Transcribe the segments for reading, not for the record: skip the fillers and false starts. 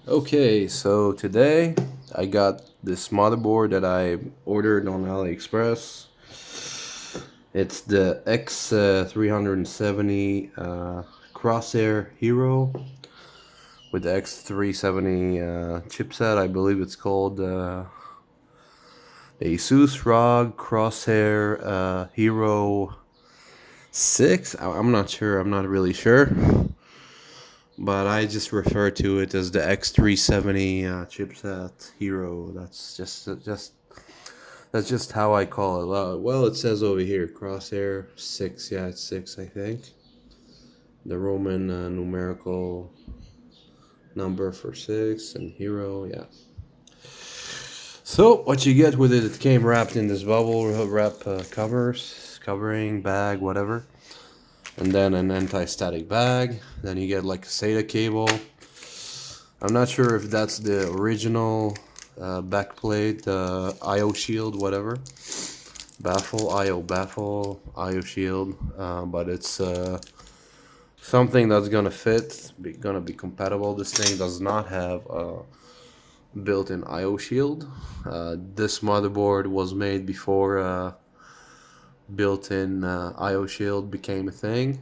Okay, so today I got this motherboard that I ordered on AliExpress. It's the X370 Crosshair Hero with the X370 chipset. I believe it's called Asus ROG CROSSHAIR Hero 6. I'm not sure. I'm not really sure. But I just refer to it as the X370 chipset Hero. That's just how I call it. Well, it says over here Crosshair 6. Yeah, it's 6, I think. The Roman numerical number for 6 and Hero. Yeah. So what you get with it? It came wrapped in this bubble wrap covering bag, whatever, and then an anti-static bag. Then you get like a SATA cable. I'm not sure if that's the original backplate, IO shield, whatever. IO shield, but it's something that's gonna fit, gonna be compatible. This thing does not have a built-in IO shield. This motherboard was made before built-in IO shield became a thing.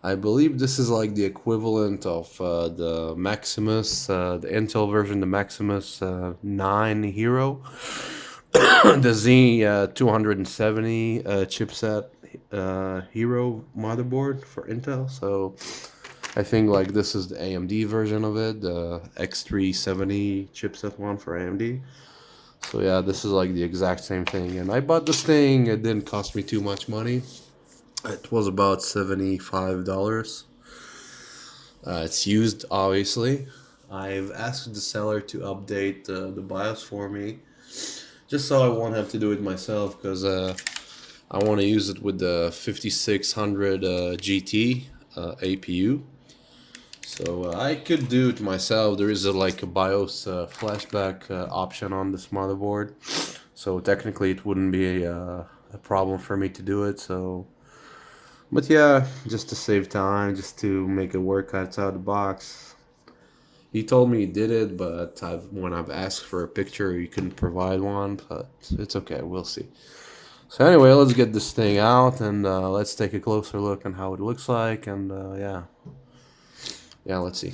I believe this is like the equivalent of the Maximus, the Intel version, the Maximus 9 Hero, the Z270 chipset Hero motherboard for Intel. So I think like this is the AMD version of it, the X370 chipset one for AMD. So yeah, this is like the exact same thing. And I bought this thing, it didn't cost me too much money. It was about $75. It's used, obviously. I've asked the seller to update the BIOS for me, just so I won't have to do it myself, because I want to use it with the 5600 GT APU. So I could do it myself. There is like a BIOS flashback option on this motherboard, so technically it wouldn't be a problem for me to do it. So. But yeah, just to save time, just to make it work outside the box. He told me he did it, but when I've asked for a picture, he couldn't provide one. But it's okay, we'll see. So anyway, let's get this thing out and let's take a closer look on how it looks like. And yeah, let's see.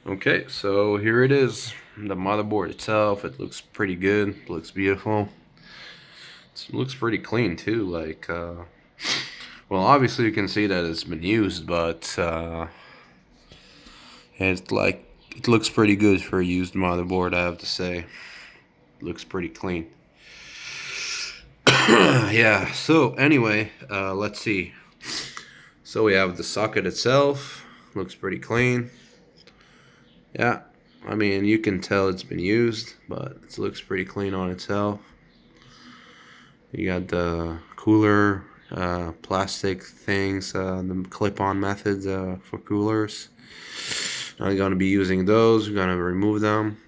Okay, so here it is. The motherboard itself, it looks pretty good. It looks beautiful. It looks pretty clean too. Well, obviously you can see that it's been used, but it looks pretty good for a used motherboard, I have to say. It looks pretty clean. Yeah, so anyway, let's see. So we have the socket itself. Looks pretty clean. Yeah, I mean, you can tell it's been used, but it looks pretty clean on itself. You got the cooler plastic things, the clip-on methods for coolers. I'm going to be using those. We're going to remove them.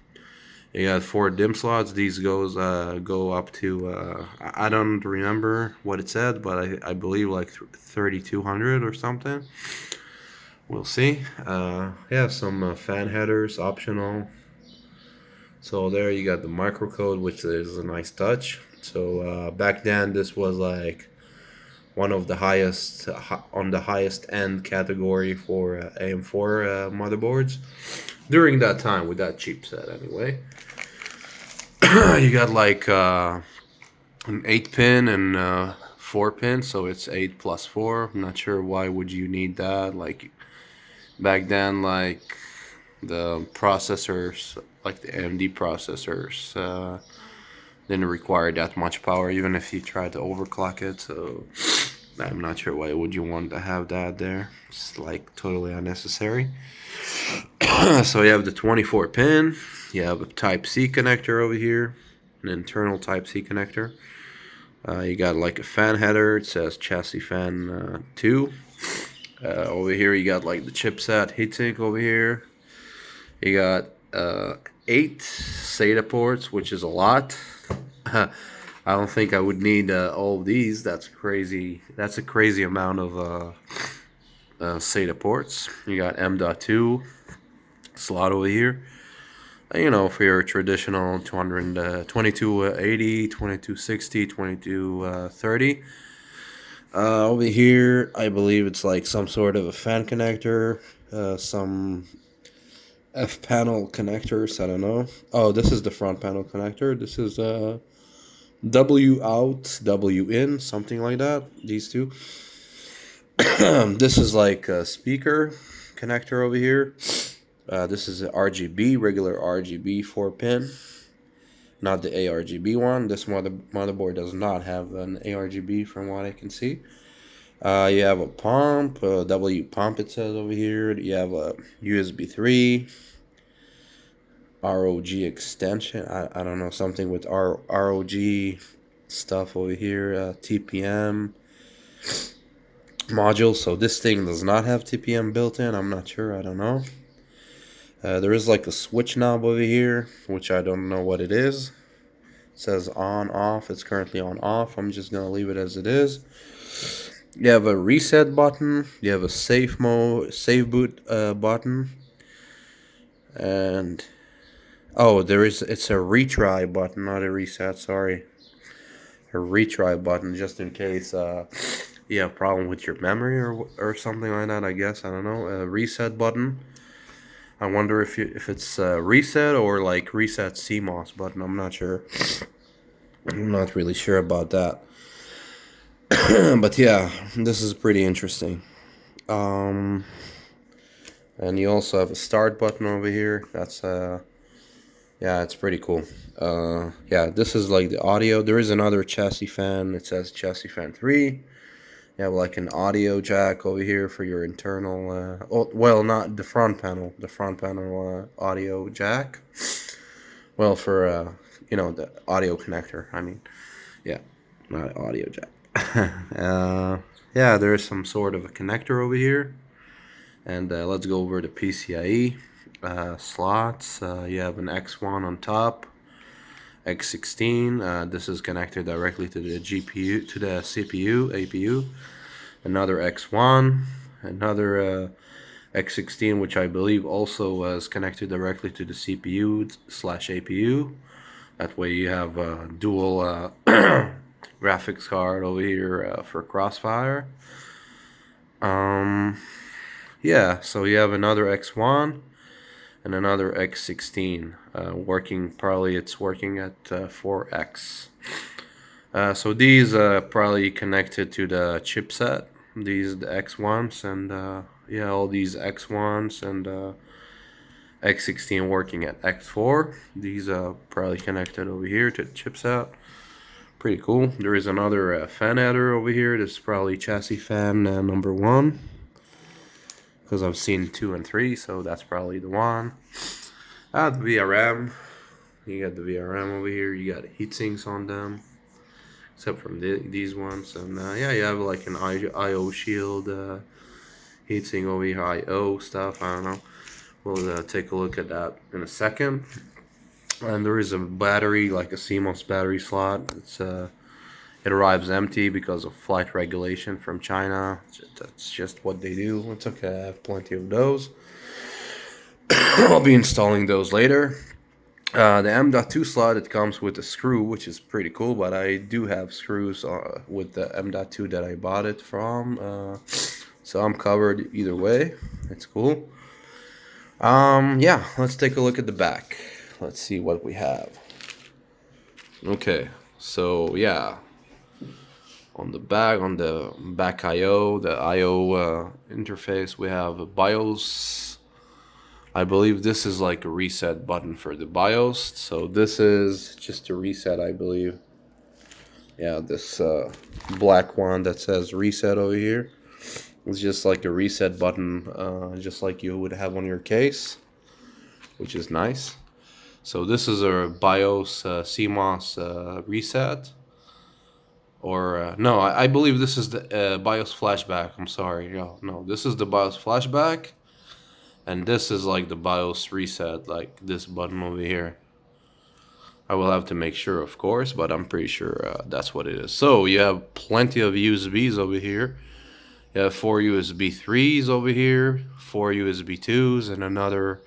You got 4 DIMM slots. These go up to I don't remember what it said, but I believe like 3200 or something. We'll see. Yeah, some fan headers optional. So there you got the microcode, which is a nice touch. So back then this was like one of the highest on the highest end category for AM4 motherboards during that time with that chipset anyway. You got like an 8-pin and 4-pin, so it's 8 plus 4. I'm not sure why would you need that. Like back then, like the processors, like the AMD processors, didn't require that much power, even if you tried to overclock it. So I'm not sure why would you want to have that there. It's like totally unnecessary. So you have the 24 pin. You have a Type-C connector over here, an internal Type-C connector. You got like a fan header. It says chassis fan 2. Over here you got like the chipset heatsink over here. You got 8 SATA ports, which is a lot. I don't think I would need all of these. That's crazy. That's a crazy amount of SATA ports. You got M.2, slot over here. You know, for your traditional 2280, 2260, 2230. Over here, I believe it's like some sort of a fan connector, some F panel connectors. I don't know. Oh, this is the front panel connector. This is W out, W in, something like that. These two. This is like a speaker connector over here. This is a RGB, regular RGB 4-pin, not the ARGB one. This motherboard does not have an ARGB from what I can see. You have a pump, W pump it says over here. You have a USB 3, ROG extension. I don't know, something with ROG stuff over here. TPM module. So this thing does not have TPM built in. I'm not sure. I don't know. There is like a switch knob over here, which I don't know what it is. It says on, off. It's currently on, off. I'm just going to leave it as it is. You have a reset button. You have a safe boot button. And, oh, it's a retry button, not a reset, sorry. A retry button, just in case you have a problem with your memory or something like that, I guess. I don't know. A reset button. I wonder if it's reset or like reset CMOS button. I'm not sure. I'm not really sure about that. But yeah, this is pretty interesting. And you also have a start button over here. That's yeah, it's pretty cool. Yeah, this is like the audio. There is another chassis fan. It says chassis fan 3. You have like an audio jack over here for your internal, well, not the front panel, audio jack. Well, for, you know, the audio connector, I mean, yeah, not audio jack. Yeah, there's some sort of a connector over here. And let's go over the PCIe slots. You have an X1 on top. X16, this is connected directly to the GPU, to the CPU, APU. Another X1, another X16, which I believe also was connected directly to the CPU/APU. That way you have a dual graphics card over here for Crossfire. Yeah, so you have another X1 and another X16 working. Probably it's working at 4x. So these probably connected to the chipset. These the X1s and yeah, all these X1s and X16 working at X4. These are probably connected over here to the chipset. Pretty cool. There is another fan adder over here. This is probably chassis fan number 1. Because I've seen 2 and 3, so that's probably the one. The VRM. You got the VRM over here. You got heat sinks on them, except from these ones. And yeah, you have like an IO shield heatsink over here. IO stuff. I don't know. We'll take a look at that in a second. And there is a battery, like a CMOS battery slot. It arrives empty because of flight regulation from China. That's just what they do. It's okay, I have plenty of those. I'll be installing those later. The M.2 slot, it comes with a screw, which is pretty cool, but I do have screws with the M.2 that I bought it from. So I'm covered either way. It's cool. Yeah, let's take a look at the back. Let's see what we have. Okay, so yeah. On the back I/O, the I/O interface, we have a BIOS. I believe this is like a reset button for the BIOS. So this is just a reset, I believe. Yeah, this black one that says reset over here. It's just like a reset button, just like you would have on your case, which is nice. So this is a BIOS CMOS reset. Or, no, I believe this is the BIOS flashback. I'm sorry. No, this is the BIOS flashback. And this is like the BIOS reset, like this button over here. I will have to make sure, of course, but I'm pretty sure that's what it is. So you have plenty of USBs over here. You have 4 USB 3s over here, 4 USB 2s, and another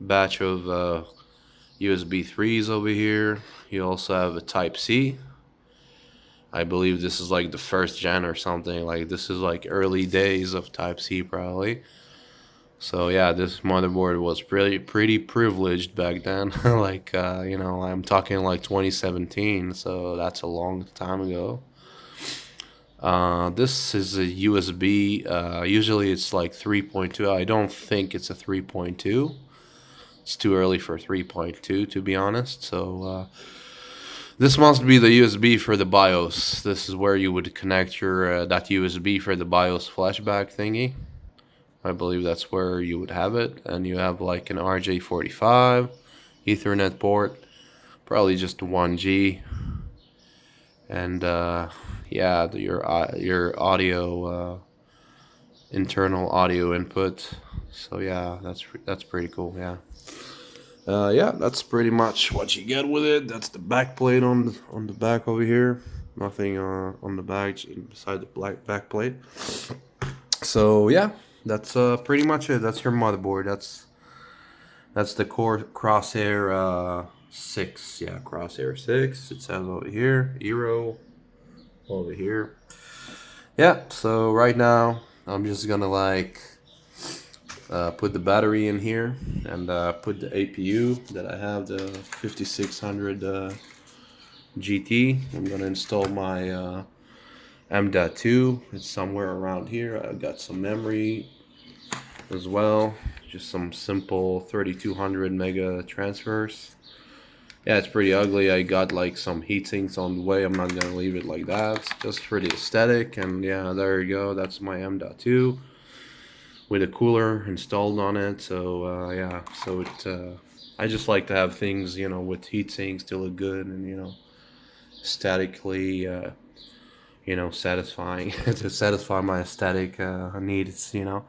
batch of USB 3s over here. You also have a Type C. I believe this is like the first gen or something. Like this is like early days of Type C probably. So yeah, this motherboard was pretty privileged back then. Like you know, I'm talking like 2017, so that's a long time ago. This is a USB. Usually it's like 3.2. I don't think it's a 3.2. It's too early for 3.2 to be honest. So this must be the USB for the BIOS. This is where you would connect your that USB for the BIOS flashback thingy. I believe that's where you would have it. And you have like an RJ45 Ethernet port, probably just 1G. And yeah, your audio internal audio input. So yeah, that's pretty cool. Yeah. Yeah, that's pretty much what you get with it. That's the back plate on the back over here. Nothing on the back beside the black back plate. So yeah, that's pretty much it. That's your motherboard. That's the core Crosshair 6. Yeah, Crosshair 6. It says over here, Eero over here. Yeah. So right now I'm just gonna like put the battery in here and put the APU that I have, the 5600 GT. I'm gonna install my M.2. It's somewhere around here. I've got some memory as well, just some simple 3200 mega transfers. Yeah, it's pretty ugly. I got like some heat sinks on the way. I'm not gonna leave it like that. It's just pretty aesthetic. And yeah, there you go. That's my M.2 with a cooler installed on it. So yeah, so it I just like to have things, you know, with heat sinks to look good and, you know, aesthetically you know, satisfying to satisfy my aesthetic needs, you know.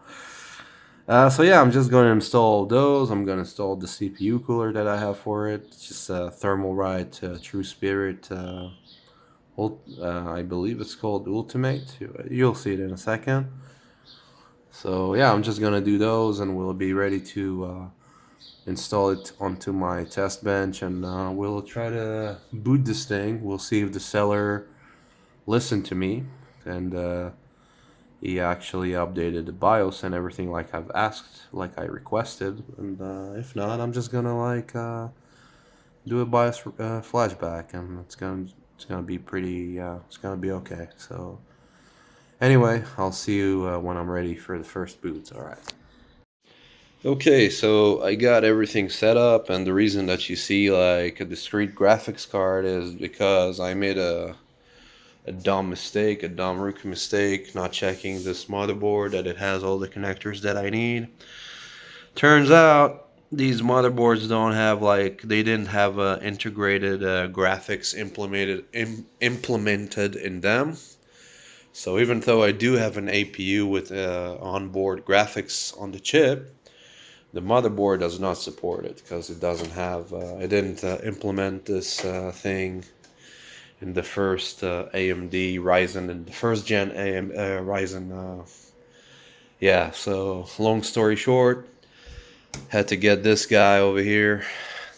So yeah, I'm just going to install those. I'm going to install the CPU cooler that I have for it. It's just a Thermalright True Spirit. I believe it's called Ultimate. You'll see it in a second. So yeah, I'm just going to do those, and we'll be ready to install it onto my test bench, and we'll try to boot this thing. We'll see if the seller listened to me, and he actually updated the BIOS and everything like I've asked, like I requested. And if not, I'm just gonna like do a BIOS flashback, and it's gonna be pretty. It's gonna be okay. So anyway, I'll see you when I'm ready for the first boots. All right. Okay, so I got everything set up, and the reason that you see like a discrete graphics card is because I made a dumb mistake, a dumb rookie mistake, not checking this motherboard that it has all the connectors that I need. Turns out these motherboards don't have like, they didn't have integrated graphics implemented in them. So even though I do have an APU with onboard graphics on the chip, the motherboard does not support it because it doesn't have, it didn't implement this thing in the first AMD Ryzen, in the first gen Ryzen. Yeah, so long story short, had to get this guy over here,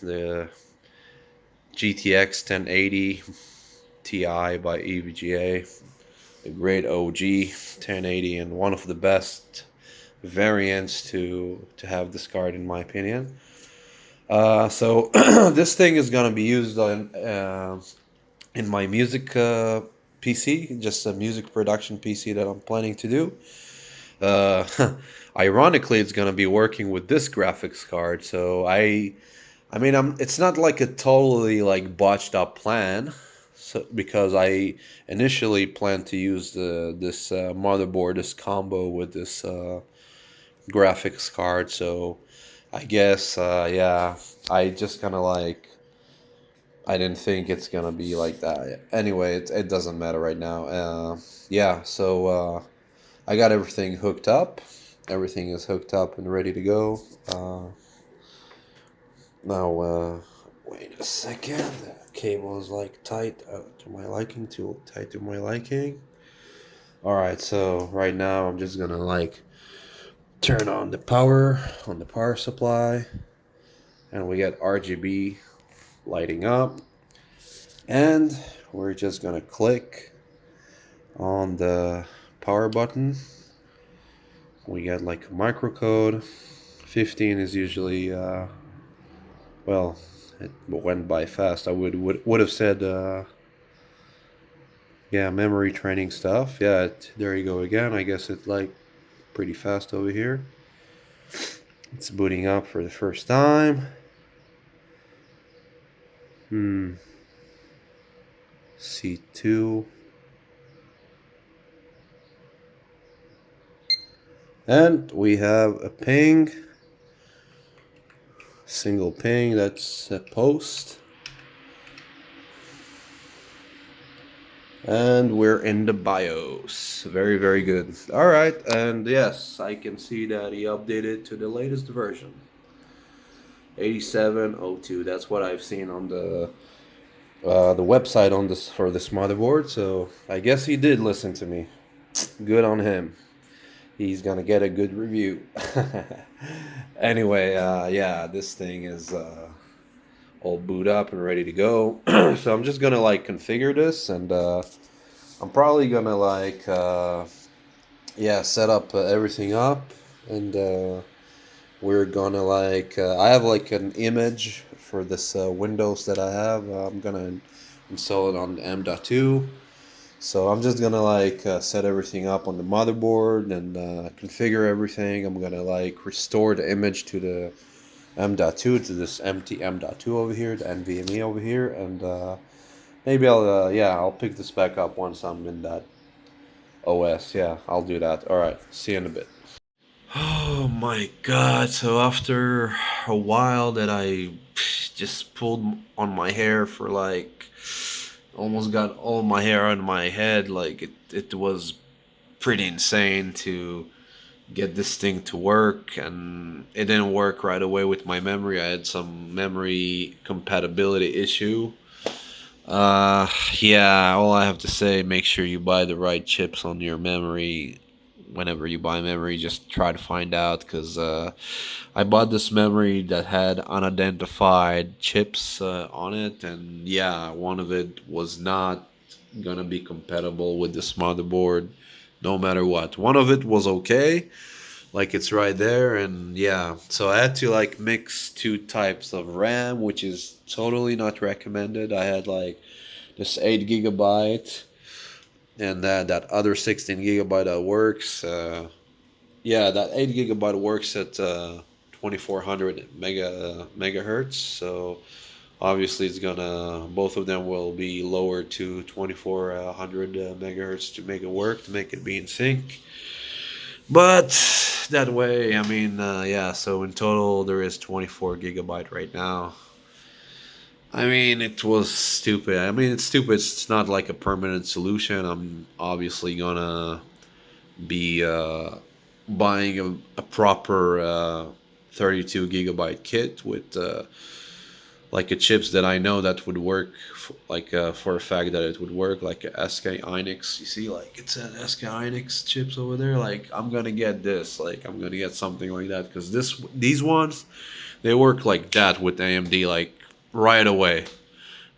the GTX 1080 Ti by EVGA, a great OG 1080 and one of the best variants to have this card in my opinion. So this thing is gonna be used on in my music PC, just a music production PC that I'm planning to do. Ironically, it's gonna be working with this graphics card, so I mean, it's not like a totally like botched up plan, so because I initially planned to use this motherboard, this combo with this graphics card. So I guess yeah, I just kind of like, I didn't think it's gonna be like that. Anyway, it doesn't matter right now. Yeah, so I got everything hooked up. Everything is hooked up and ready to go. Now, wait a second. The cable is like tight to my liking, too tight to my liking. All right, so right now I'm just gonna like turn on the power supply. and we get RGB lighting up, and we're just gonna click on the power button. We get like a microcode. 15 is usually well, it went by fast. I would have said yeah, memory training stuff. Yeah, there you go again. I guess it's like pretty fast over here. It's booting up for the first time. C2. And we have a ping. Single ping, that's a post. And we're in the BIOS. Very, very good. Alright, and yes, I can see that he updated to the latest version. 8702. That's what I've seen on the website on this for this motherboard. So I guess he did listen to me. Good on him. He's gonna get a good review. Anyway, yeah, this thing is all boot up and ready to go. So I'm just gonna like configure this, and I'm probably gonna like yeah, set up everything up, and we're gonna like I have like an image for this Windows that I have. I'm gonna install it on M.2. So I'm just gonna like set everything up on the motherboard and configure everything. I'm gonna like restore the image to the M.2, to this empty M.2 over here, the NVMe over here, and maybe I'll yeah, I'll pick this back up once I'm in that OS. Yeah, I'll do that. All right, see you in a bit. Oh my god, so after a while that I just pulled on my hair for like almost got all my hair on my head, like it was pretty insane to get this thing to work, and it didn't work right away with my memory. I had some memory compatibility issue. Yeah, all I have to say, make sure you buy the right chips on your memory. Whenever you buy memory, just try to find out, because I bought this memory that had unidentified chips on it, and yeah, one of it was not gonna be compatible with this motherboard no matter what. One of it was okay, like it's right there, and yeah, so I had to like mix two types of RAM, which is totally not recommended. I had like this 8 GB and that other 16 GB that works. Yeah, that 8 GB works at 2400 megahertz. So obviously it's gonna, both of them will be lowered to 2400 megahertz to make it work, to make it be in sync. But that way, I mean, yeah. So in total, there is 24 GB right now. I mean, it was stupid. I mean, it's stupid. It's not like a permanent solution. I'm obviously gonna be buying a proper 32 GB kit with like a chips that I know that would work, like for a fact that it would work, like a SK hynix. You see, like it's an SK hynix chips over there. Like I'm gonna get this. Like I'm gonna get something like that, because these ones, they work like that with AMD, like right away,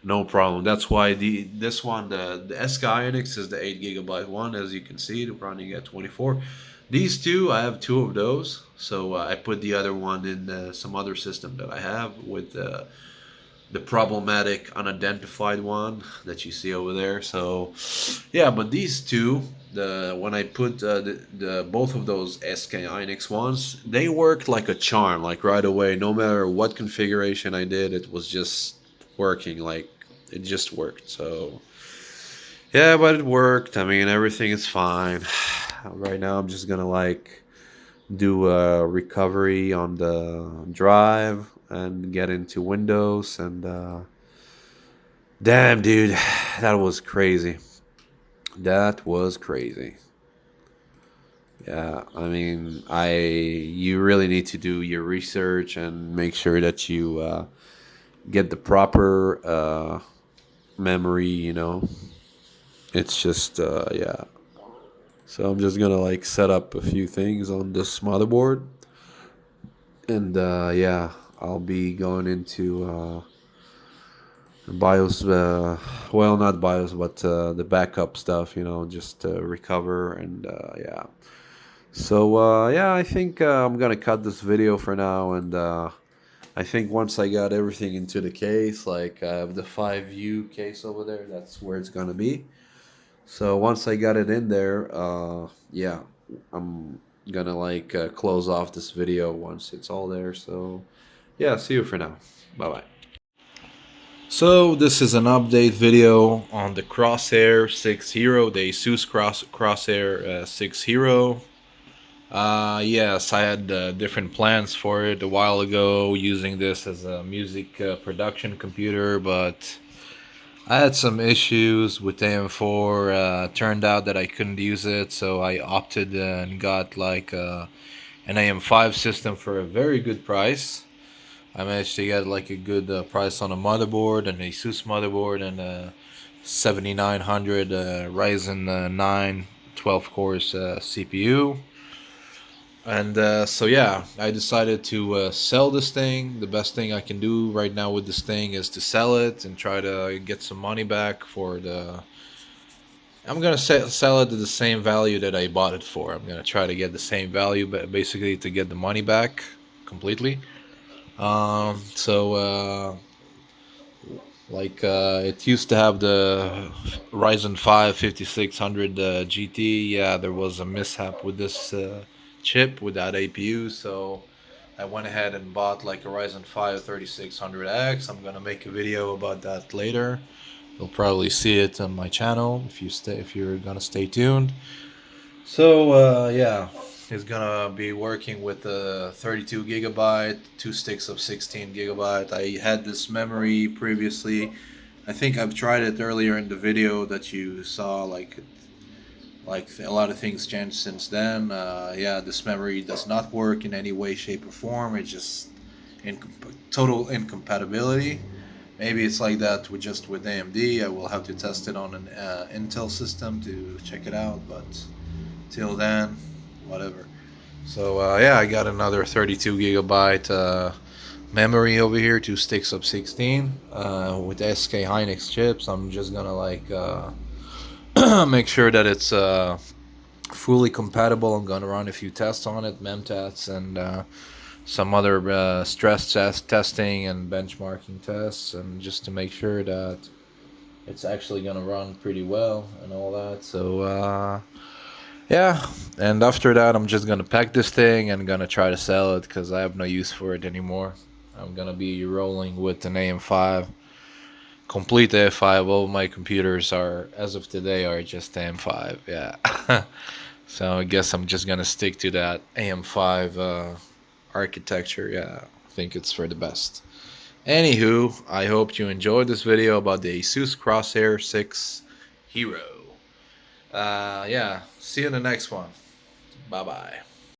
no problem. That's why this one, the SK hynix, is the 8 GB one. As you can see, they're running at 24. These two, I have two of those, so I put the other one in some other system that I have with the problematic unidentified one that you see over there. So yeah, but these two, when I put the both of those SK hynix ones, they worked like a charm, like right away. No matter what configuration I did, it was just working. Like it just worked. So yeah, but it worked. I mean, everything is fine. Right now I'm just gonna like do a recovery on the drive and get into Windows, and damn, dude, that was crazy. That was crazy. Yeah, I mean, you really need to do your research and make sure that you get the proper memory. It's just yeah. So I'm just gonna like set up a few things on this motherboard, and yeah, I'll be going into BIOS, well, not BIOS, but the backup stuff, just to recover. And yeah. So yeah, I think I'm gonna cut this video for now. And I think once I got everything into the case, like I have the 5U case over there, that's where it's gonna be. So once I got it in there, yeah, I'm gonna like close off this video once it's all there. So yeah, see you for now. Bye bye. So this is an update video on the Crosshair 6.0, the Asus Crosshair 6.0. Yes, I had different plans for it a while ago, using this as a music production computer, but I had some issues with AM4. Turned out that I couldn't use it, so I opted and got like an AM5 system for a very good price. I managed to get like a good price on a motherboard, an Asus motherboard, and a 7900 Ryzen 9 12 cores CPU. And so yeah, I decided to sell this thing. The best thing I can do right now with this thing is to sell it and try to get some money back for the... I'm gonna sell it at the same value that I bought it for. I'm gonna try to get the same value, but basically to get the money back completely. It used to have the Ryzen 5 5600 GT. Yeah, there was a mishap with this chip, with that APU, so I went ahead and bought like a Ryzen 5 3600X. I'm gonna make a video about that later. You'll probably see it on my channel if you're gonna stay tuned. So yeah, it's gonna be working with a 32 gigabyte, two sticks of 16 gigabyte. I had this memory previously. I think I've tried it earlier in the video that you saw. Like a lot of things changed since then. Yeah, this memory does not work in any way, shape, or form. It's just total incompatibility. Maybe it's like that with AMD. I will have to test it on an Intel system to check it out, but till then, whatever. So yeah, I got another 32 gigabyte memory over here, two sticks of 16 with SK Hynix chips. I'm just gonna like make sure that it's fully compatible. I'm gonna run a few tests on it, mem tests, and some other stress testing and benchmarking tests, and just to make sure that it's actually gonna run pretty well and all that. So yeah, and after that I'm just gonna pack this thing and gonna try to sell it because I have no use for it anymore. I'm gonna be rolling with an AM5, complete AM5. All my computers are, as of today, are just AM5. Yeah. So I guess I'm just gonna stick to that AM5 architecture. Yeah, I think it's for the best. Anywho, I hope you enjoyed this video about the Asus Crosshair 6 Hero. Yeah, see you in the next one. Bye bye.